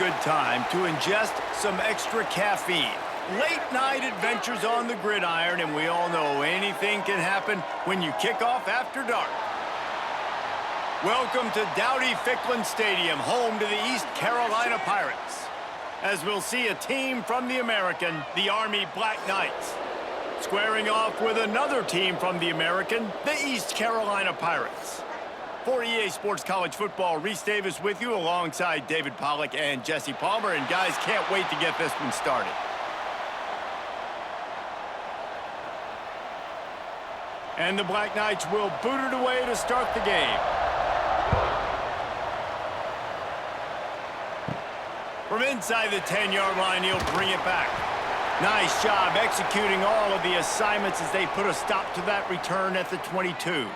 good time to ingest some extra caffeine. Late night adventures on the gridiron, and we all know anything can happen when you kick off after dark. Welcome to Dowdy-Ficklin Stadium, home to the East Carolina Pirates, as we'll see a team from the American, the Army Black Knights, squaring off with another team from the American, the East Carolina Pirates. For EA Sports College Football, Reese Davis with you alongside David Pollack and Jesse Palmer. And guys, can't wait to get this one started. And the Black Knights will boot it away to start the game. From inside the 10-yard line, he'll bring it back. Nice job executing all of the assignments as they put a stop to that return at the 22.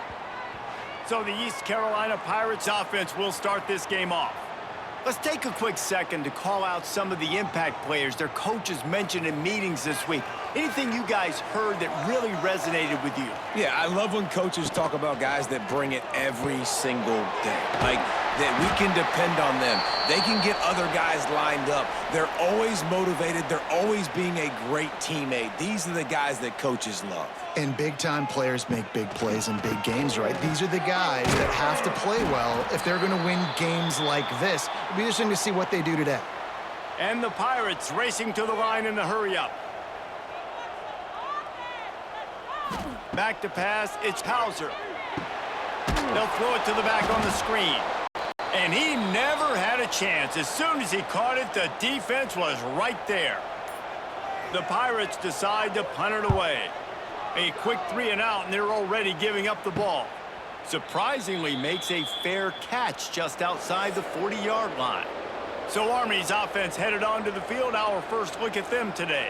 So the East Carolina Pirates offense will start this game off. Let's take a quick second to call out some of the impact players their coaches mentioned in meetings this week. Anything you guys heard that really resonated with you? Yeah, I love when coaches talk about guys that bring it every single day. Like, that we can depend on them. They can get other guys lined up. They're always motivated. They're always being a great teammate. These are the guys that coaches love. And big-time players make big plays in big games, right? These are the guys that have to play well if they're going to win games like this. It'll be interesting to see what they do today. And the Pirates racing to the line in a hurry-up. Back to pass, it's Hauser. They'll throw it to the back on the screen. And he never had a chance. As soon as he caught it, the defense was right there. The Pirates decide to punt it away. A quick 3-and-out, and they're already giving up the ball. Surprisingly makes a fair catch just outside the 40-yard line. So Army's offense headed onto the field. Our first look at them today.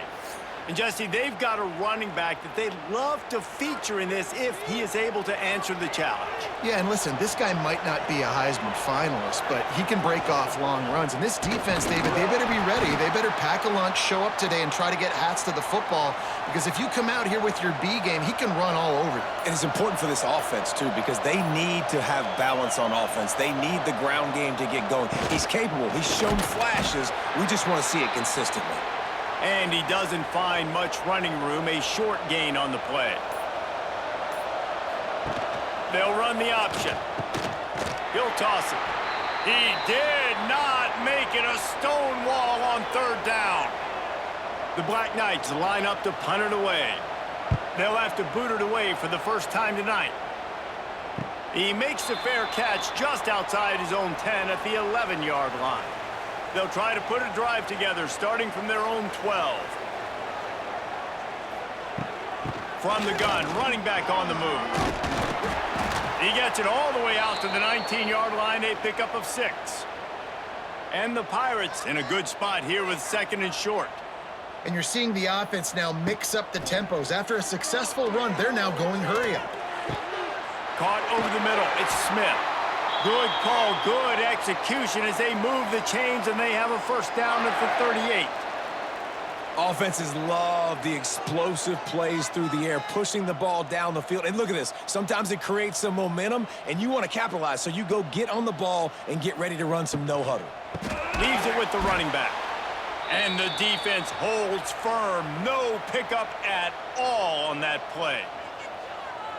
And Jesse, they've got a running back that they'd love to feature in this if he is able to answer the challenge. Yeah, and listen, this guy might not be a Heisman finalist, but he can break off long runs. And this defense, David, they better be ready. They better pack a lunch, show up today, and try to get hats to the football. Because if you come out here with your B game, he can run all over you. And it's important for this offense, too, because they need to have balance on offense. They need the ground game to get going. He's capable. He's shown flashes. We just want to see it consistently. And he doesn't find much running room, a short gain on the play. They'll run the option. He'll toss it. He did not make it a stone wall on third down. The Black Knights line up to punt it away. They'll have to boot it away for the first time tonight. He makes the fair catch just outside his own 10 at the 11-yard line. They'll try to put a drive together, starting from their own 12. From the gun, running back on the move. He gets it all the way out to the 19-yard line, a pickup of 6. And the Pirates in a good spot here with second and short. And you're seeing the offense now mix up the tempos. After a successful run, they're now going hurry up. Caught over the middle, it's Smith. Good call, good execution as they move the chains, and they have a first down at the 38. Offenses love the explosive plays through the air, pushing the ball down the field. And look at this. Sometimes it creates some momentum, and you want to capitalize. So you go get on the ball and get ready to run some no-huddle. Leaves it with the running back. And the defense holds firm. No pickup at all on that play.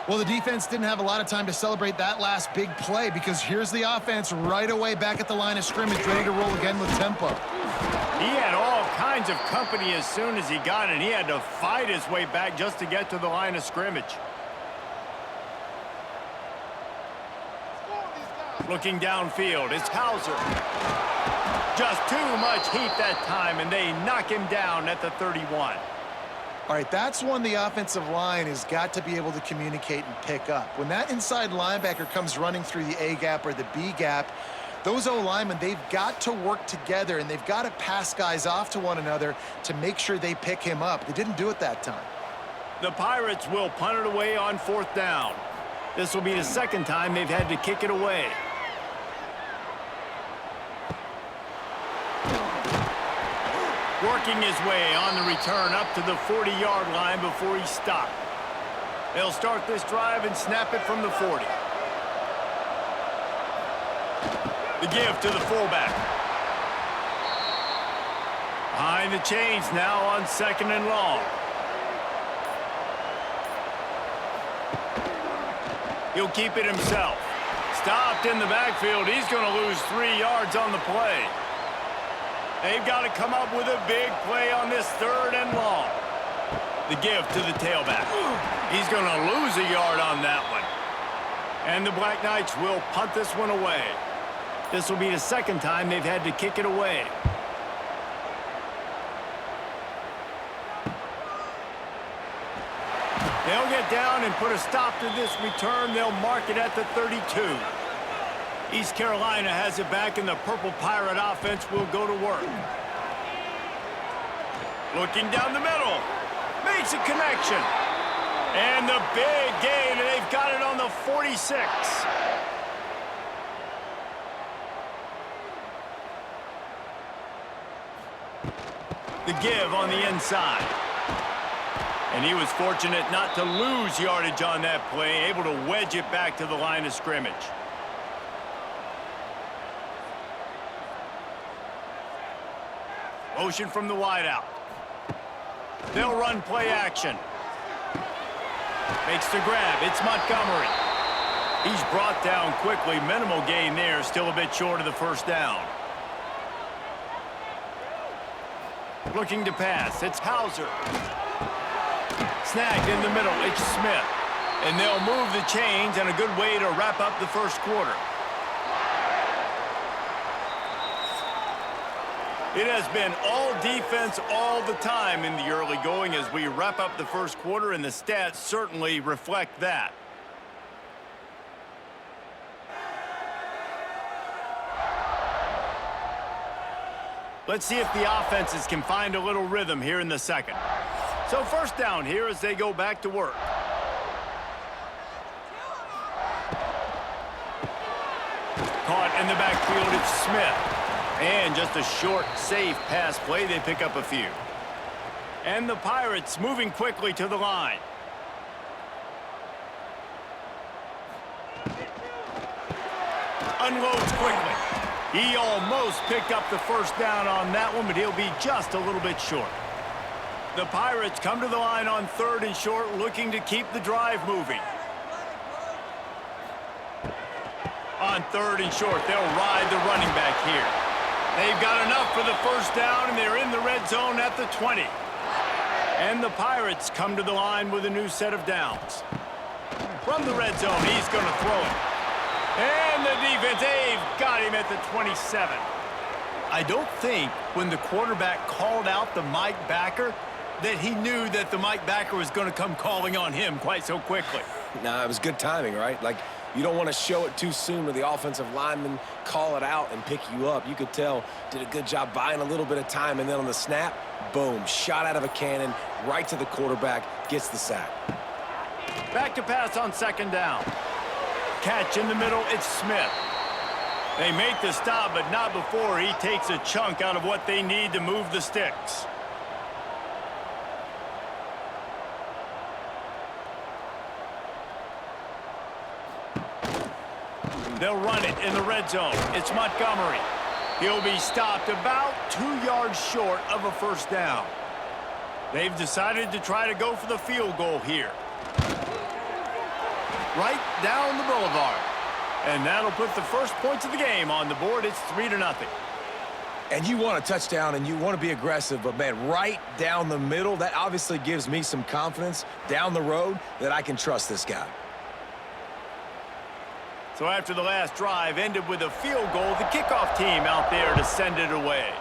Well, the defense didn't have a lot of time to celebrate that last big play because here's the offense right away back at the line of scrimmage, ready to roll again with tempo. He had all kinds of company as soon as he got it. He had to fight his way back just to get to the line of scrimmage. Looking downfield, it's Hauser. Just too much heat that time, and they knock him down at the 31. All right, that's one the offensive line has got to be able to communicate and pick up. When that inside linebacker comes running through the A gap or the B gap, those O-linemen, they've got to work together, and they've got to pass guys off to one another to make sure they pick him up. They didn't do it that time. The Pirates will punt it away on fourth down. This will be the second time they've had to kick it away. Working his way on the return up to the 40-yard line before he stopped. They'll start this drive and snap it from the 40. The give to the fullback. Behind the chains now on 2nd and long. He'll keep it himself. Stopped in the backfield. He's going to lose 3 yards on the play. They've got to come up with a big play on this 3rd and long. The give to the tailback. He's going to lose a yard on that one. And the Black Knights will punt this one away. This will be the 2nd time they've had to kick it away. They'll get down and put a stop to this return. They'll mark it at the 32. East Carolina has it back, and the Purple Pirate offense will go to work. Looking down the middle. Makes a connection. And the big gain, and they've got it on the 46. The give on the inside. And he was fortunate not to lose yardage on that play, able to wedge it back to the line of scrimmage. Motion from the wideout. They'll run play action. Makes the grab. It's Montgomery. He's brought down quickly. Minimal gain there. Still a bit short of the 1st down. Looking to pass. It's Hauser. Snagged in the middle. It's Smith. And they'll move the chains, and a good way to wrap up the 1st quarter. It has been all defense all the time in the early going as we wrap up the 1st quarter, and the stats certainly reflect that. Let's see if the offenses can find a little rhythm here in the 2nd. So 1st down here as they go back to work. Caught in the backfield, it's Smith. And just a short, safe pass play. They pick up a few. And the Pirates moving quickly to the line. Unloads quickly. He almost picked up the 1st down on that one, but he'll be just a little bit short. The Pirates come to the line on 3rd and short, looking to keep the drive moving. On 3rd and short, they'll ride the running back here. They've got enough for the 1st down, and they're in the red zone at the 20. And the Pirates come to the line with a new set of downs. From the red zone, he's going to throw it. And the defense, they've got him at the 27. I don't think when the quarterback called out the Mike backer that he knew that the Mike backer was going to come calling on him quite so quickly. Nah, it was good timing, right? Like, you don't want to show it too soon to the offensive lineman, call it out, and pick you up. You could tell, did a good job buying a little bit of time, and then on the snap, boom, shot out of a cannon, right to the quarterback, gets the sack. Back to pass on 2nd down. Catch in the middle, it's Smith. They make the stop, but not before he takes a chunk out of what they need to move the sticks. They'll run it in the red zone. It's Montgomery. He'll be stopped about 2 yards short of a 1st down. They've decided to try to go for the field goal here. Right down the boulevard. And that'll put the first points of the game on the board. It's 3-0. And you want a touchdown, and you want to be aggressive, but, man, right down the middle, that obviously gives me some confidence down the road that I can trust this guy. So after the last drive ended with a field goal, the kickoff team out there to send it away.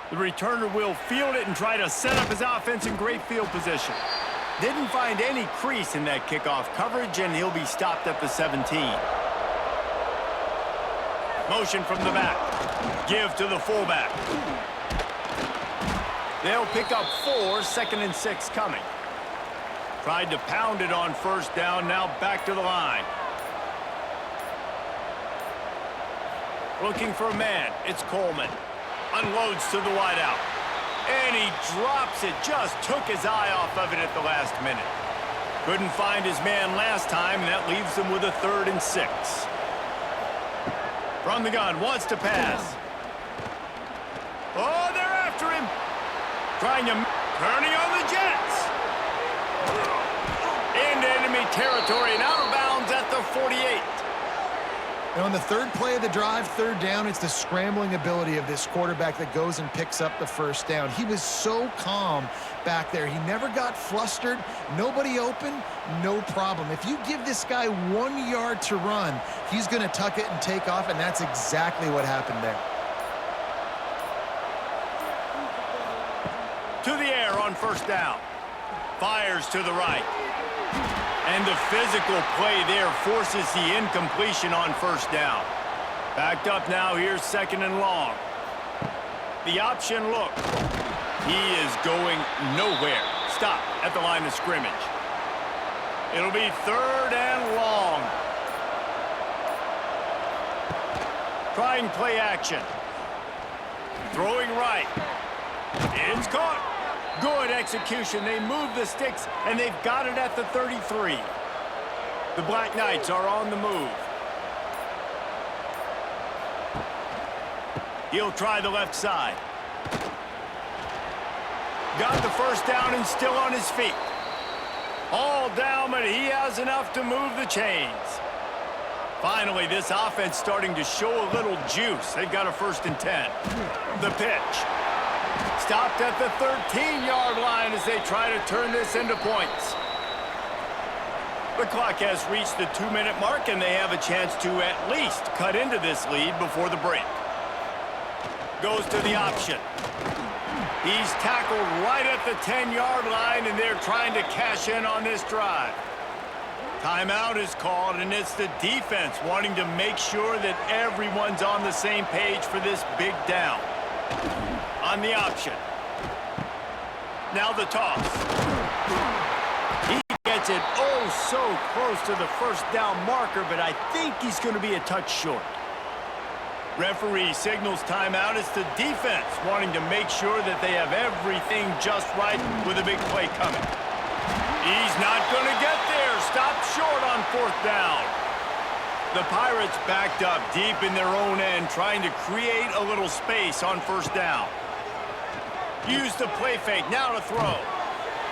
The returner will field it and try to set up his offense in great field position. Didn't find any crease in that kickoff coverage, and he'll be stopped at the 17. Motion from the back. Give to the fullback. They'll pick up 4, 2nd and 6 coming. Tried to pound it on 1st down, now back to the line. Looking for a man, it's Coleman. Unloads to the wideout. And he drops it, just took his eye off of it at the last minute. Couldn't find his man last time, and that leaves him with a 3rd and 6. From the gun, wants to pass. Oh, they're after him. Trying to turning on the Jets. Into enemy territory and out of bounds at the 48. And on the third play of the drive, third down, it's the scrambling ability of this quarterback that goes and picks up the first down. He was so calm back there. He never got flustered. Nobody open, no problem. If you give this guy 1 yard to run, he's going to tuck it and take off, and that's exactly what happened there. To the air on first down. Fires to the right. And the physical play there forces the incompletion on first down. Backed up now, here's second and long. The option look. He is going nowhere. Stop at the line of scrimmage. It'll be third and long. Trying play action. Throwing right. It's caught. Good execution. They move the sticks, and they've got it at the 33. The Black Knights are on the move. He'll try the left side. Got the first down and still on his feet. All down, but he has enough to move the chains. Finally, this offense starting to show a little juice. They've got a 1st and 10. The pitch. Stopped at the 13-yard line as they try to turn this into points. The clock has reached the 2-minute mark, and they have a chance to at least cut into this lead before the break. Goes to the option. He's tackled right at the 10-yard line, and they're trying to cash in on this drive. Timeout is called, and it's the defense wanting to make sure that everyone's on the same page for this big down. On the option. Now the toss. He gets it oh so close to the first down marker, but I think he's going to be a touch short. Referee signals timeout. It's the defense wanting to make sure that they have everything just right with a big play coming. He's not going to get there. Stopped short on 4th down. The Pirates backed up deep in their own end, trying to create a little space on 1st down. Use the play fake, now to throw.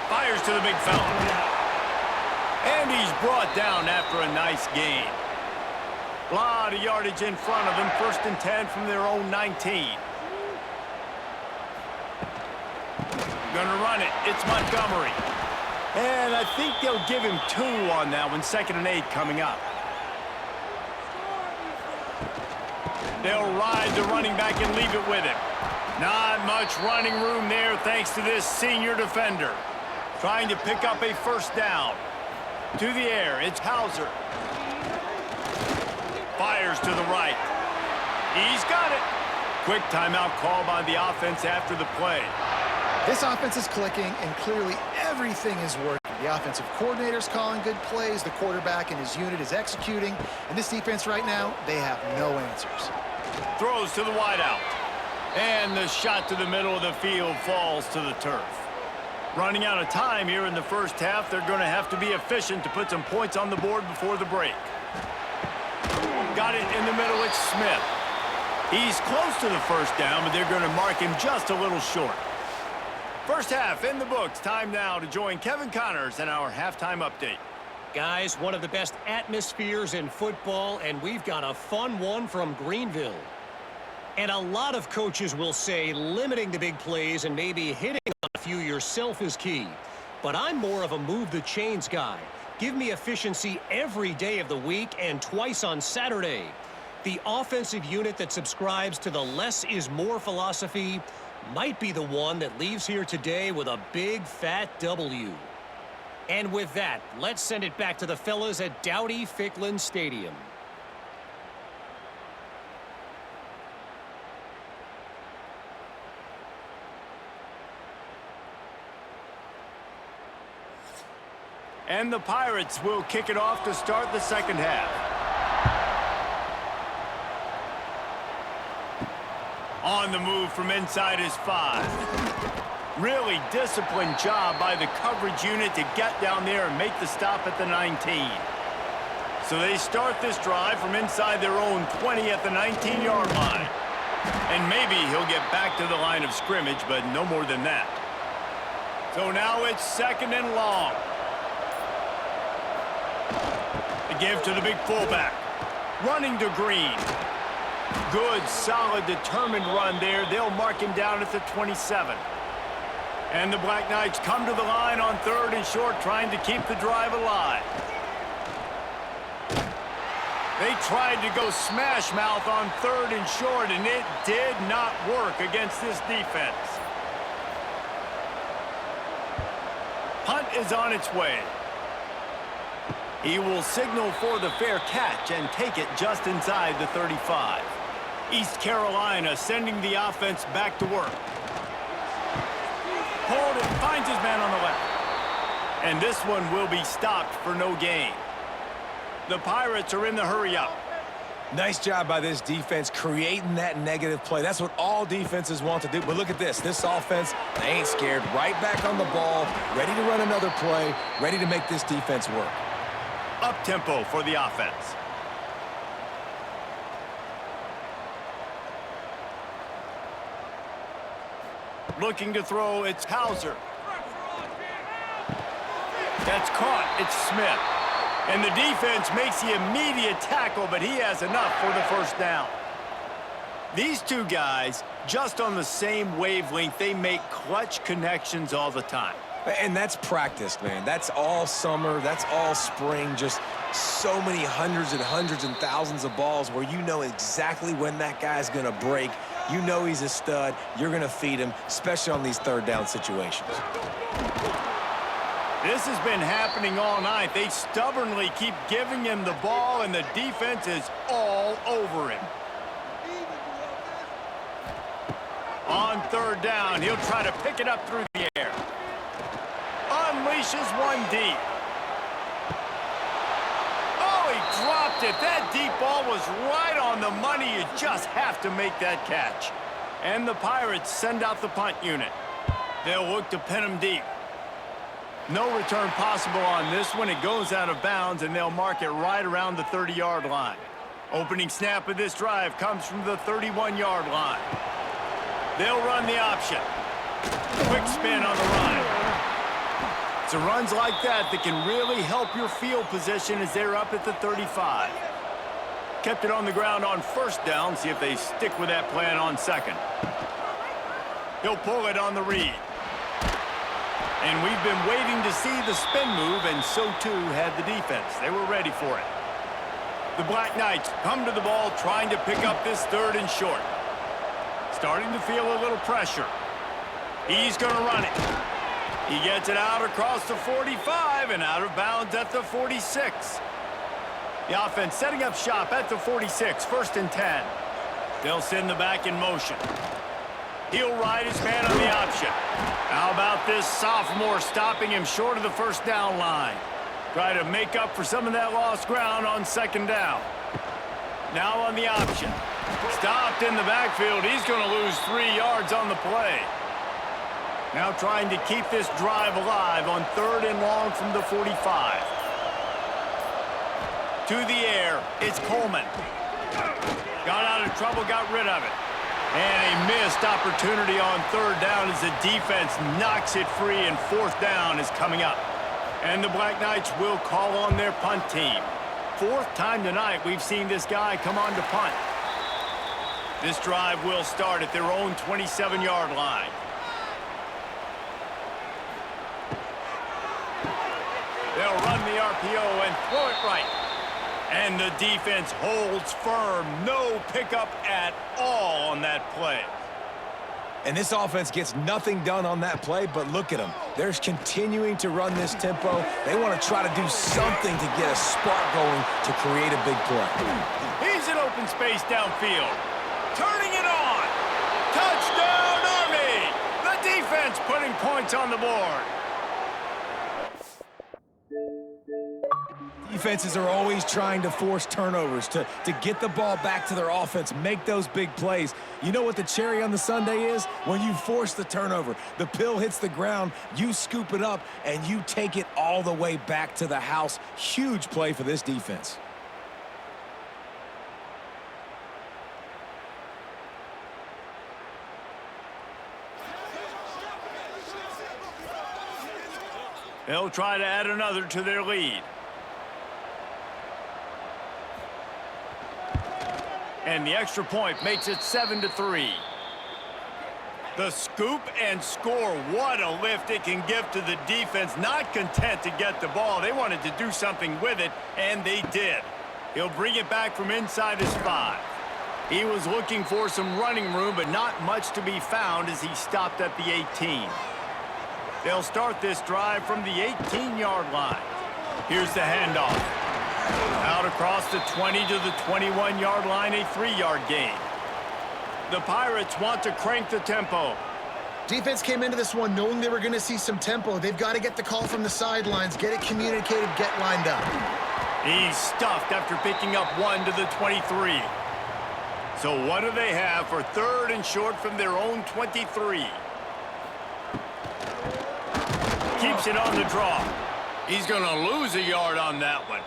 Fires to the big fella. And he's brought down after a nice gain. A lot of yardage in front of him, 1st and 10 from their own 19. Gonna run it, it's Montgomery. And I think they'll give him 2 on that one, 2nd and 8 coming up. They'll ride the running back and leave it with him. Not much running room there thanks to this senior defender. Trying to pick up a 1st down. To the air, it's Hauser. Fires to the right. He's got it. Quick timeout call by the offense after the play. This offense is clicking, and clearly everything is working. The offensive coordinator's calling good plays. The quarterback and his unit is executing. And this defense right now, they have no answers. Throws to the wideout. And the shot to the middle of the field falls to the turf. Running out of time here in the first half, they're going to have to be efficient to put some points on the board before the break. Got it in the middle, it's Smith. He's close to the 1st down, but they're going to mark him just a little short. First half in the books. Time now to join Kevin Connors in our halftime update. Guys, one of the best atmospheres in football, and we've got a fun one from Greenville. And a lot of coaches will say limiting the big plays and maybe hitting on a few yourself is key. But I'm more of a move the chains guy. Give me efficiency every day of the week and twice on Saturday. The offensive unit that subscribes to the less is more philosophy might be the one that leaves here today with a big fat W. And with that, let's send it back to the fellas at Dowdy-Ficklin Stadium. And the Pirates will kick it off to start the second half. On the move from inside his 5. Really disciplined job by the coverage unit to get down there and make the stop at the 19. So they start this drive from inside their own 20 at the 19-yard line. And maybe he'll get back to the line of scrimmage, but no more than that. So now it's 2nd and long. The give to the big fullback. Running to Green. Good, solid, determined run there. They'll mark him down at the 27. And the Black Knights come to the line on 3rd and short, trying to keep the drive alive. They tried to go smash mouth on 3rd and short, and it did not work against this defense. Punt is on its way. He will signal for the fair catch and take it just inside the 35. East Carolina sending the offense back to work. Pulled and finds his man on the left. And this one will be stopped for no gain. The Pirates are in the hurry-up. Nice job by this defense creating that negative play. That's what all defenses want to do. But look at this. This offense, they ain't scared. Right back on the ball, ready to run another play, ready to make this defense work. Up-tempo for the offense. Looking to throw, it's Hauser. That's caught. It's Smith. And the defense makes the immediate tackle, but he has enough for the first down. These two guys, just on the same wavelength, they make clutch connections all the time. And that's practice, man. That's all summer. That's all spring. Just so many hundreds and thousands of balls where you know exactly when that guy's going to break. You know he's a stud. You're going to feed him, especially on these 3rd down situations. This has been happening all night. They stubbornly keep giving him the ball, and the defense is all over him. On 3rd down, he'll try to pick it up through the air. Unleashes one deep. Oh, he dropped it. That deep ball was right on the money. You just have to make that catch. And the Pirates send out the punt unit. They'll look to pin him deep. No return possible on this one. It goes out of bounds, and they'll mark it right around the 30-yard line. Opening snap of this drive comes from the 31-yard line. They'll run the option. Quick spin on the run. It's the runs like that that can really help your field position as they're up at the 35. Kept it on the ground on 1st down. See if they stick with that plan on 2nd. He'll pull it on the read. And we've been waiting to see the spin move, and so too had the defense. They were ready for it. The Black Knights come to the ball trying to pick up this 3rd and short. Starting to feel a little pressure. He's going to run it. He gets it out across the 45 and out of bounds at the 46. The offense setting up shop at the 46, 1st and 10. They'll send the back in motion. He'll ride his man on the option. How about this sophomore stopping him short of the 1st down line? Try to make up for some of that lost ground on 2nd down. Now on the option. Stopped in the backfield. He's going to lose 3 yards on the play. Now trying to keep this drive alive on 3rd and long from the 45. To the air, it's Coleman. Got out of trouble, got rid of it. And a missed opportunity on 3rd down as the defense knocks it free, and 4th down is coming up. And the Black Knights will call on their punt team. 4th time tonight we've seen this guy come on to punt. This drive will start at their own 27-yard line. They'll run the RPO and throw it right. And the defense holds firm. No pickup at all on that play. And this offense gets nothing done on that play, but look at them. They're continuing to run this tempo. They want to try to do something to get a spark going to create a big play. He's in open space downfield. Turning it on. Touchdown, Army! The defense putting points on the board. Defenses are always trying to force turnovers to get the ball back to their offense, make those big plays. You know what the cherry on the sundae is? When you force the turnover, the pill hits the ground, you scoop it up, and you take it all the way back to the house. Huge play for this defense. They'll try to add another to their lead. And the extra point makes it 7-3. The scoop and score. What a lift it can give to the defense. Not content to get the ball. They wanted to do something with it, and they did. He'll bring it back from inside his 5. He was looking for some running room, but not much to be found as he stopped at the 18. They'll start this drive from the 18-yard line. Here's the handoff. Out across the 20 to the 21-yard line, a 3-yard gain. The Pirates want to crank the tempo. Defense came into this one knowing they were going to see some tempo. They've got to get the call from the sidelines, get it communicated, get lined up. He's stuffed after picking up 1 to the 23. So what do they have for 3rd and short from their own 23? Keeps it on the draw. He's going to lose a yard on that one.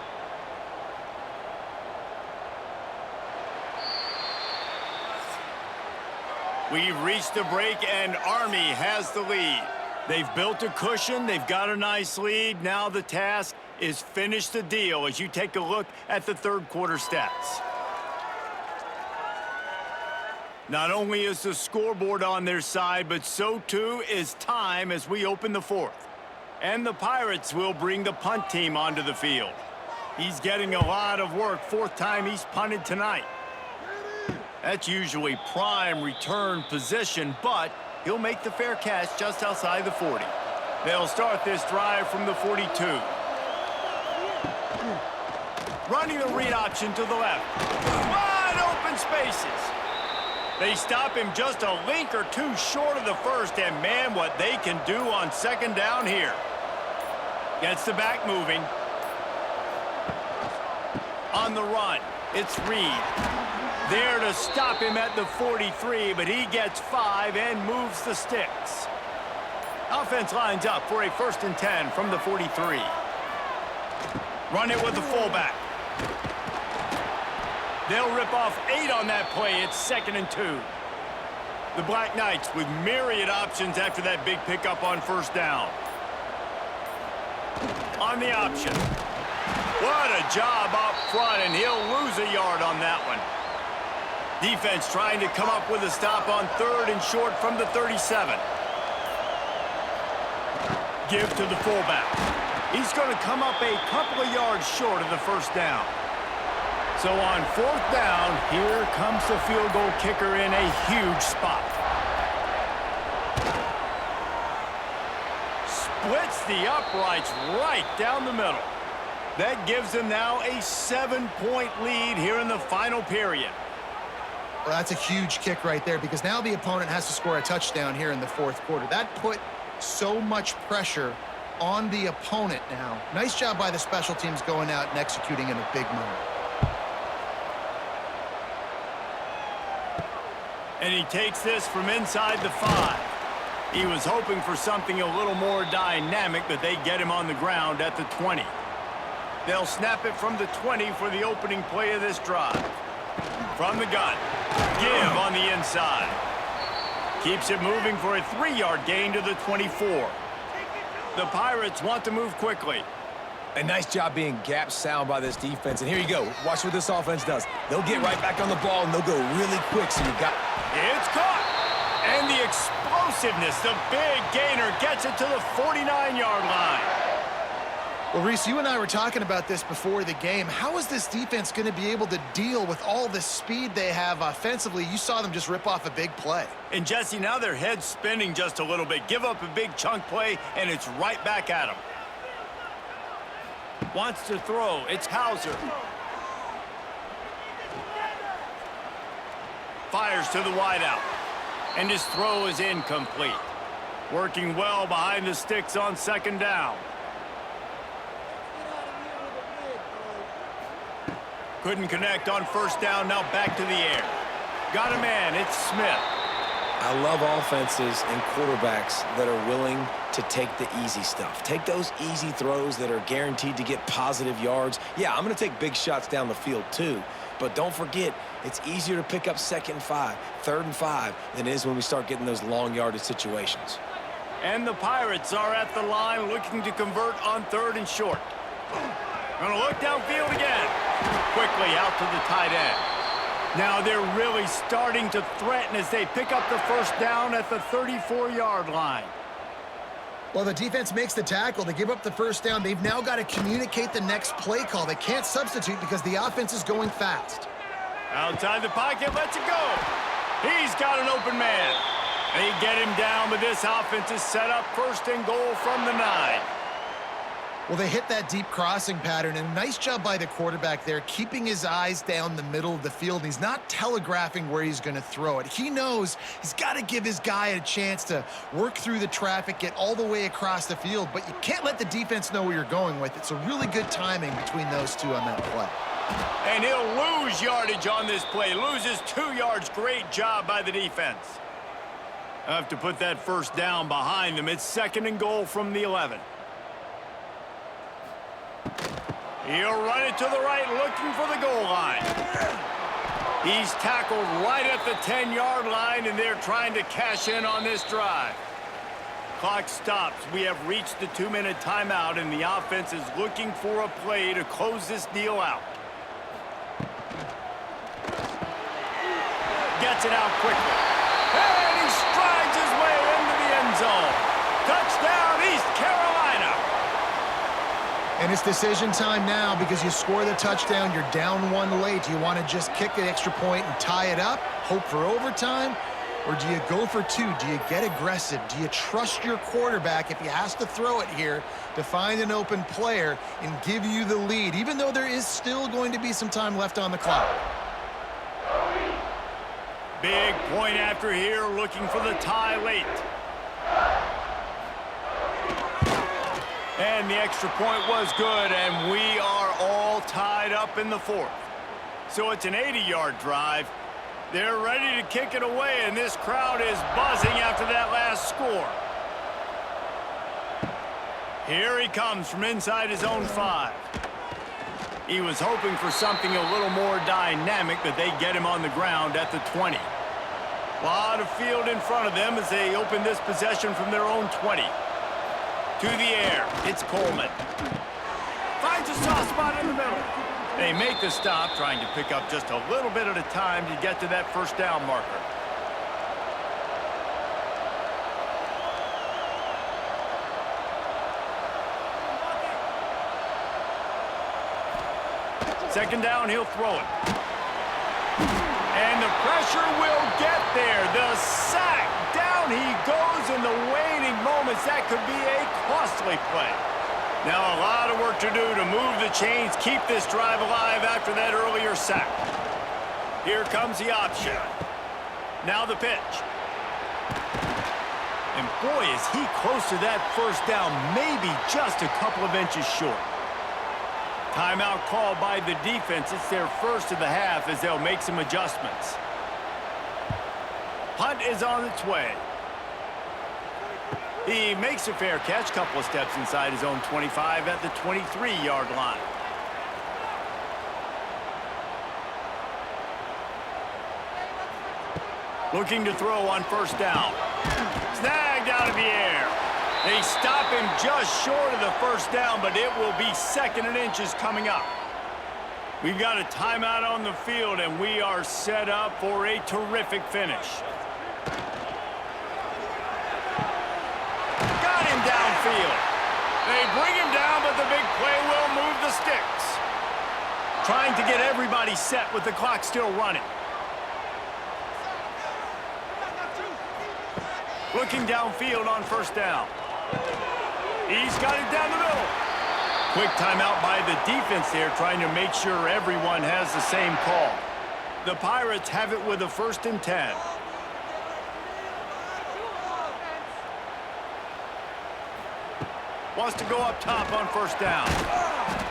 We've reached the break, and Army has the lead. They've built a cushion. They've got a nice lead. Now the task is finish the deal as you take a look at the third quarter stats. Not only is the scoreboard on their side, but so too is time as we open the fourth. And the Pirates will bring the punt team onto the field. He's getting a lot of work. 4th time he's punted tonight. That's usually prime return position, but he'll make the fair catch just outside the 40. They'll start this drive from the 42. Running the read option to the left. Wide open spaces. They stop him just a link or two short of the first, and man, what they can do on 2nd down here. Gets the back moving. On the run, it's Reed. There to stop him at the 43, but he gets 5 and moves the sticks. Offense lines up for a 1st and 10 from the 43. Run it with the fullback. They'll rip off 8 on that play. It's 2nd and 2. The Black Knights with myriad options after that big pickup on 1st down. On the option. What a job up front, and he'll lose a yard on that one. Defense trying to come up with a stop on 3rd and short from the 37. Give to the fullback. He's going to come up a couple of yards short of the 1st down. So on 4th down, here comes the field goal kicker in a huge spot. Splits the uprights right down the middle. That gives them now a 7-point lead here in the final period. Well, that's a huge kick right there because now the opponent has to score a touchdown here in the 4th quarter. That put so much pressure on the opponent now. Nice job by the special teams going out and executing in a big moment. And he takes this from inside the 5. He was hoping for something a little more dynamic, but they get him on the ground at the 20. They'll snap it from the 20 for the opening play of this drive. From the gun. Give on the inside. Keeps it moving for a 3-yard gain to the 24. The Pirates want to move quickly. A nice job being gap sound by this defense. And here you go. Watch what this offense does. They'll get right back on the ball, and they'll go really quick. So you got... It's caught. And the explosiveness, the big gainer gets it to the 49-yard line. Well, Reese, you and I were talking about this before the game. How is this defense going to be able to deal with all the speed they have offensively? You saw them just rip off a big play. And, Jesse, now their head's spinning just a little bit. Give up a big chunk play, and it's right back at them. Wants to throw. It's Hauser. Fires to the wideout. And his throw is incomplete. Working well behind the sticks on 2nd down. Couldn't connect on 1st down. Now back to the air. Got a man. It's Smith. I love offenses and quarterbacks that are willing to take the easy stuff. Take those easy throws that are guaranteed to get positive yards. Yeah, I'm going to take big shots down the field too. But don't forget, it's easier to pick up 2nd and 5, 3rd and 5 than it is when we start getting those long yardage situations. And the Pirates are at the line looking to convert on 3rd and short. Gonna look downfield again. Quickly out to the tight end. Now they're really starting to threaten as they pick up the first down at the 34-yard line. Well, the defense makes the tackle to give up the first down. They've now got to communicate the next play call. They can't substitute because the offense is going fast. Outside the pocket, lets it go. He's got an open man. They get him down, but this offense is set up 1st and goal from the 9. Well, they hit that deep crossing pattern, and nice job by the quarterback there, keeping his eyes down the middle of the field. He's not telegraphing where he's going to throw it. He knows he's got to give his guy a chance to work through the traffic, get all the way across the field, but you can't let the defense know where you're going with it. So really good timing between those two on that play. And he'll lose yardage on this play. Loses 2 yards. Great job by the defense. I have to put that first down behind them. It's 2nd and goal from the 11. He'll run it to the right, looking for the goal line. He's tackled right at the 10-yard line, and they're trying to cash in on this drive. Clock stops. We have reached the 2-minute timeout, and the offense is looking for a play to close this deal out. Gets it out quickly. And he strides his way into the end zone. Touchdown, East Carolina. And it's decision time now because you score the touchdown, you're down 1 late. Do you want to just kick the extra point and tie it up, hope for overtime? Or do you go for 2? Do you get aggressive? Do you trust your quarterback if he has to throw it here to find an open player and give you the lead, even though there is still going to be some time left on the clock? Big point after here, looking for the tie late. And the extra point was good, and we are all tied up in the 4th. So it's an 80-yard drive. They're ready to kick it away, and this crowd is buzzing after that last score. Here he comes from inside his own 5. He was hoping for something a little more dynamic, but they get him on the ground at the 20. A lot of field in front of them as they open this possession from their own 20. To the air, it's Coleman. Finds a soft spot in the middle. They make the stop, trying to pick up just a little bit at a time to get to that first down marker. Second down, he'll throw it. And the pressure will get there. The sack. Down he goes in the waning moments. That could be a costly play. Now a lot of work to do to move the chains, keep this drive alive after that earlier sack. Here comes the option. Now the pitch. And boy, is he close to that first down, maybe just a couple of inches short. Timeout called by the defense. It's their first of the half as they'll make some adjustments. Punt is on its way. He makes a fair catch, couple of steps inside his own 25 at the 23-yard line. Looking to throw on first down. Snagged out of the air. They stop him just short of the first down, but it will be 2nd and inches coming up. We've got a timeout on the field, and we are set up for a terrific finish. Got him downfield. They bring him down, but the big play will move the sticks. Trying to get everybody set with the clock still running. Looking downfield on first down. He's got it down the middle. Quick timeout by the defense there, trying to make sure everyone has the same call. The Pirates have it with a 1st and 10. Wants to go up top on first down.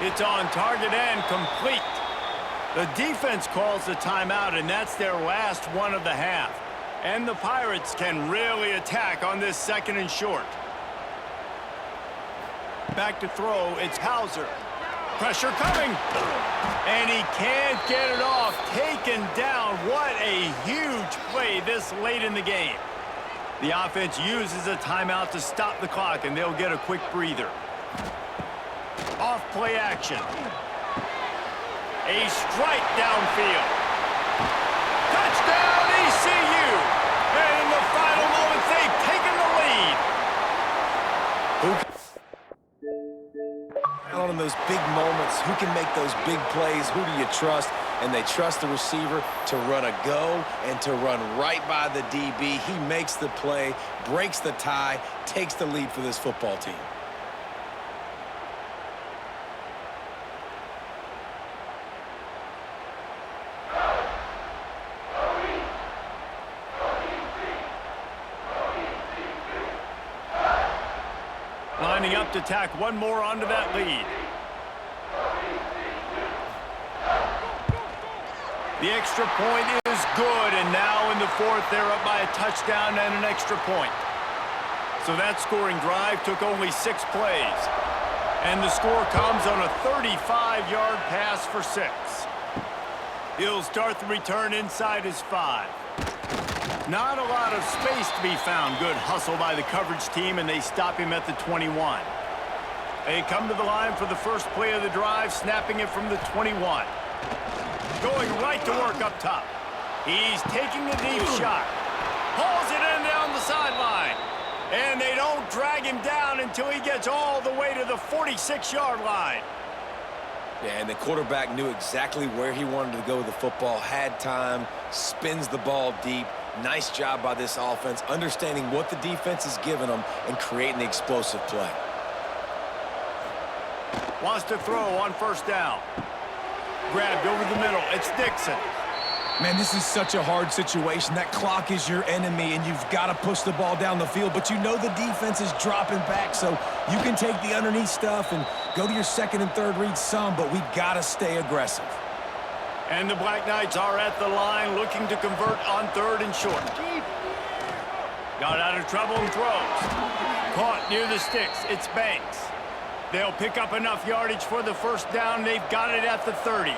It's on target and complete. The defense calls the timeout, and that's their last one of the half. And the Pirates can really attack on this 2nd and short. Back to throw, it's Hauser. Pressure coming. And he can't get it off. Taken down. What a huge play this late in the game. The offense uses a timeout to stop the clock, and they'll get a quick breather. Off play action. A strike downfield. Touchdown, ECU! And in the final moments, they've taken the lead. On those big moments, who can make those big plays? Who do you trust? And they trust the receiver to run a go and to run right by the DB. He makes the play, breaks the tie, takes the lead for this football team. Lining up to tack one more onto that lead. The extra point is good, and now in the fourth, they're up by a touchdown and an extra point. So that scoring drive took only 6 plays. And the score comes on a 35-yard pass for 6. He'll start the return inside his 5. Not a lot of space to be found. Good hustle by the coverage team, and they stop him at the 21. They come to the line for the first play of the drive, snapping it from the 21. Going right to work up top. He's taking the deep shot. Hauls it in down the sideline. And they don't drag him down until he gets all the way to the 46-yard line. Yeah, and the quarterback knew exactly where he wanted to go with the football, had time, spins the ball deep. Nice job by this offense, understanding what the defense is giving them and creating the explosive play. Wants to throw on first down. Grabbed over the middle. It's Dixon. Man, this is such a hard situation. That clock is your enemy, and you've got to push the ball down the field. But you know the defense is dropping back, so you can take the underneath stuff and go to your second and third read some, but we got to stay aggressive. And the Black Knights are at the line looking to convert on 3rd and short. Got out of trouble and throws. Caught near the sticks. It's Banks. They'll pick up enough yardage for the first down. They've got it at the 30.